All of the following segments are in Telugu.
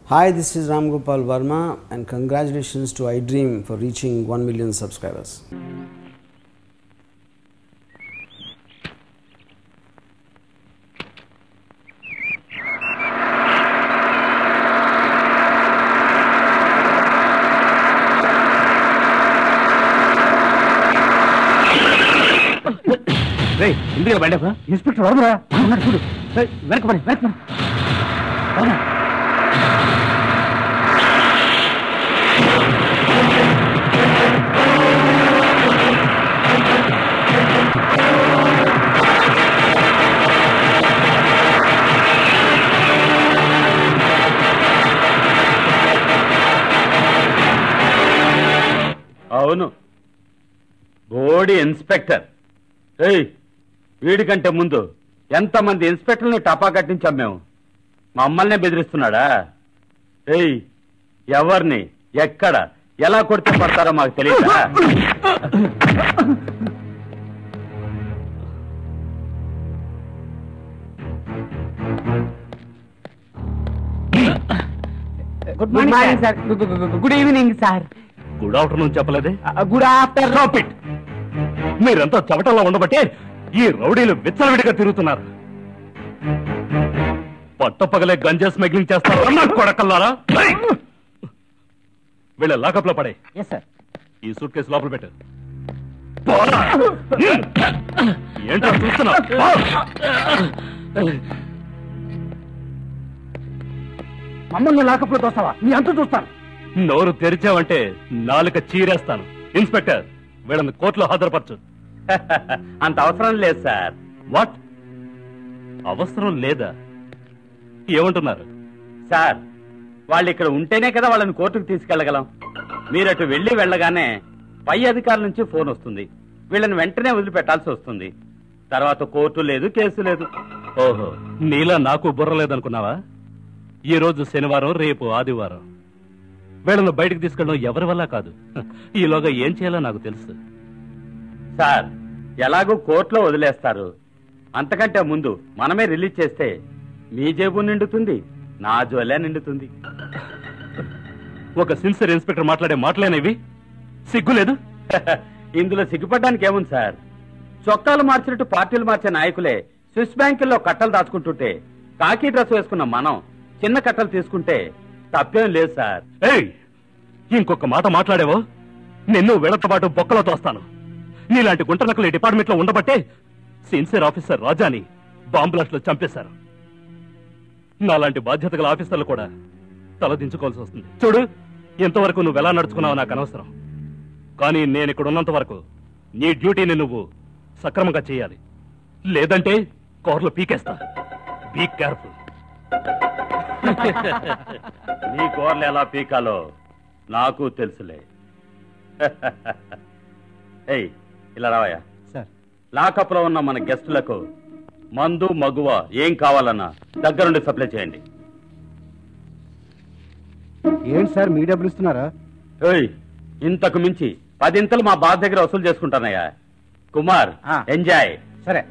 Hi, this is Ram Gopal Verma and congratulations to iDream for reaching 1 million subscribers. రే ఇందులో బండి ఇన్స్పెక్టర్ వరదరా ఉన్నాడు చూడు వెనకబడి అవును బోడి ఇన్స్పెక్టర్ వీడికంటే ముందు ఎంతమంది ఇన్స్పెక్టర్ని టపా కట్టించాం మేము మమ్మల్నే బెదిరిస్తున్నాడా ఎవరిని ఎక్కడ ఎలా కొడితే పడతారో మాకు తెలియదా good morning sir good evening sir good afternoon చెప్పలేదే గుడ్ ఆఫ్టర్నూన్ మీరంతా చవటంలో ఉండబట్టే ఈ రౌడీలు విచ్చలవిడిగా తిరుగుతున్నారు పట్టపగలే గంజా స్మగ్లింగ్ చేస్తారు కొడకల్లారా వీళ్ళ లాకప్ లో పడే ఈ సూట్ కేసు లోపల పెట్టు ఏంటో చూస్తున్నా మమ్మల్ని లాకప్ లో తోస్తావా నీ అంత చూస్తాను నోరు తెరిచావంటే నాలుక చీరేస్తాను ఇన్స్పెక్టర్ వీళ్ళని కోర్టులో హాజరుపరచు అంత అవసరం లేదు సార్ వాట్ అవసరం లేదా ఏమంటున్నారు సార్ వాళ్ళు ఇక్కడ ఉంటేనే కదా వాళ్ళని కోర్టుకు తీసుకెళ్లగలం మీరటు వెళ్ళగానే పై అధికారుల నుంచి ఫోన్ వస్తుంది వీళ్ళని వెంటనే వదిలిపెట్టాల్సి వస్తుంది తర్వాత కోర్టు లేదు కేసు లేదు ఓహో నీలా నాకు బుర్ర లేదనుకున్నావా ఈ రోజు శనివారం రేపు ఆదివారం వీళ్ళను బయటకు తీసుకెళ్ళడం ఎవరి వల్ల కాదు ఈలోగా ఏం చేయాలో నాకు తెలుసు సార్ ఎలాగో కోర్టులో వదిలేస్తారు అంతకంటే ముందు మనమే రిలీజ్ చేస్తే మీ జేబు నిండుతుంది నా జోలే నిండుతుంది ఒక సిన్సియర్ ఇన్స్పెక్టర్ మాట్లాడే మాటలేనివి సిగ్గులేదు ఇందులో సిగ్గుపడడానికి ఏముంది సార్ చొక్కాలు మార్చినట్టు పార్టీలు మార్చే నాయకులే స్విస్ బ్యాంకుల్లో కట్టలు దాచుకుంటుంటే కాకి డ్రెస్ వేసుకున్న మనం చిన్న కట్టలు తీసుకుంటే తప్పేం లేదు సార్ ఇంకొక మాట మాట్లాడేవో నిన్ను వీళ్ళతో పాటు బొక్కలో తోస్తాను నీలాంటి గుంటనకులు డిపార్ట్మెంట్ లో ఉండబట్టే సిన్సియర్ ఆఫీసర్ రాజాని బాంబ్ బ్లాస్ట్ లో చంపేశారు నాలాంటి బాధ్యత గల ఆఫీసర్లు కూడా తలదించుకోవాల్సి వస్తుంది చూడు ఇంతవరకు నువ్వు ఎలా నడుచుకున్నావో నాకు అనవసరం కానీ నేను ఇక్కడ ఉన్నంత వరకు నీ డ్యూటీని నువ్వు సక్రమంగా చేయాలి లేదంటే కోర్టులో పీకేస్తా బీ కేర్ఫుల్ నీ కోర్లు ఎలా పీకాలో నాకు తెలుసులే ఇలా రావయ్యా సార్ లాకప్ లో ఉన్న మన గెస్టులకు మందు మగువ ఏం కావాలన్నా దగ్గరుండి సప్లై చేయండి ఏంటి సార్ మీ డబ్బులు ఇస్తున్నారా ఇంతకు మించి 10 ఇంతలు మా బాధ దగ్గర వసూలు చేసుకుంటానయ్యా కుమార్ ఎంజాయ్ సరే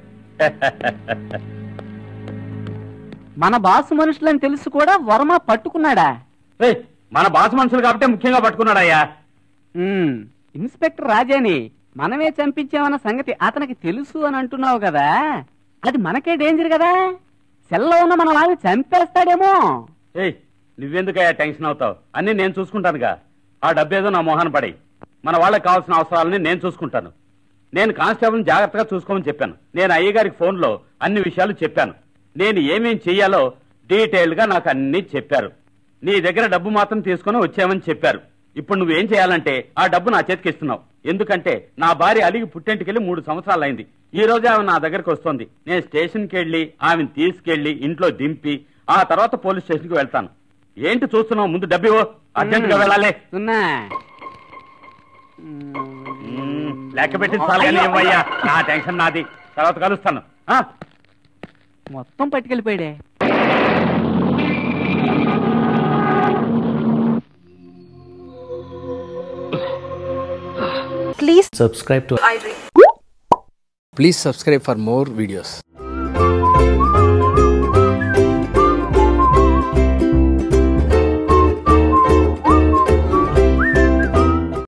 మన బాసు మనుషులని తెలుసు కూడా వర్మ పట్టుకున్నాడా మన బాసు మనుషులు కాబట్టి ముఖ్యంగా పట్టుకున్నాడయ్యా ఇన్స్పెక్టర్ రాజాని మనమే చంపించామన్న సంగతి అతనికి తెలుసు అని అంటున్నావు కదా అది మనకే డేంజర్ కదా సెల్లో ఉన్న మన వాళ్ళని చంపేస్తాడేమో నువ్వెందుకయ్యా టెన్షన్ అవుతావు అన్ని నేను చూసుకుంటానుగా ఆ డబ్బేదో నా మొహాన పడి మన వాళ్ళకి కావాల్సిన అవసరాలని నేను చూసుకుంటాను నేను కానిస్టేబుల్ని జాగ్రత్తగా చూసుకోమని చెప్పాను నేను అయ్యగారికి ఫోన్లో అన్ని విషయాలు చెప్పాను నేను ఏమేం చెయ్యాలో డీటెయిల్ గా నాకు అన్ని చెప్పారు నీ దగ్గర డబ్బు మాత్రం తీసుకుని వచ్చామని చెప్పారు ఇప్పుడు నువ్వేం చేయాలంటే ఆ డబ్బు నా చేతికి ఇస్తున్నావు ఎందుకంటే నా భార్య అలిగి పుట్టింటికెళ్ళి 3 సంవత్సరాలు అయింది ఈ రోజు ఆమె నా దగ్గరకు వస్తుంది నేను స్టేషన్కి వెళ్ళి ఆమెను తీసుకెళ్లి ఇంట్లో దింపి ఆ తర్వాత పోలీస్ స్టేషన్ కి వెళ్తాను ఏంటి చూస్తున్నావు ముందు డబ్బు అర్జెంట్ గా వెళ్ళాలి లెక్క పెట్టి చాలయ్యా నా టెన్షన్ నాది తర్వాత కలుస్తాను మొత్తం పట్టుకెళ్ళిపోయాడే Please subscribe to iDream. Please subscribe for more videos.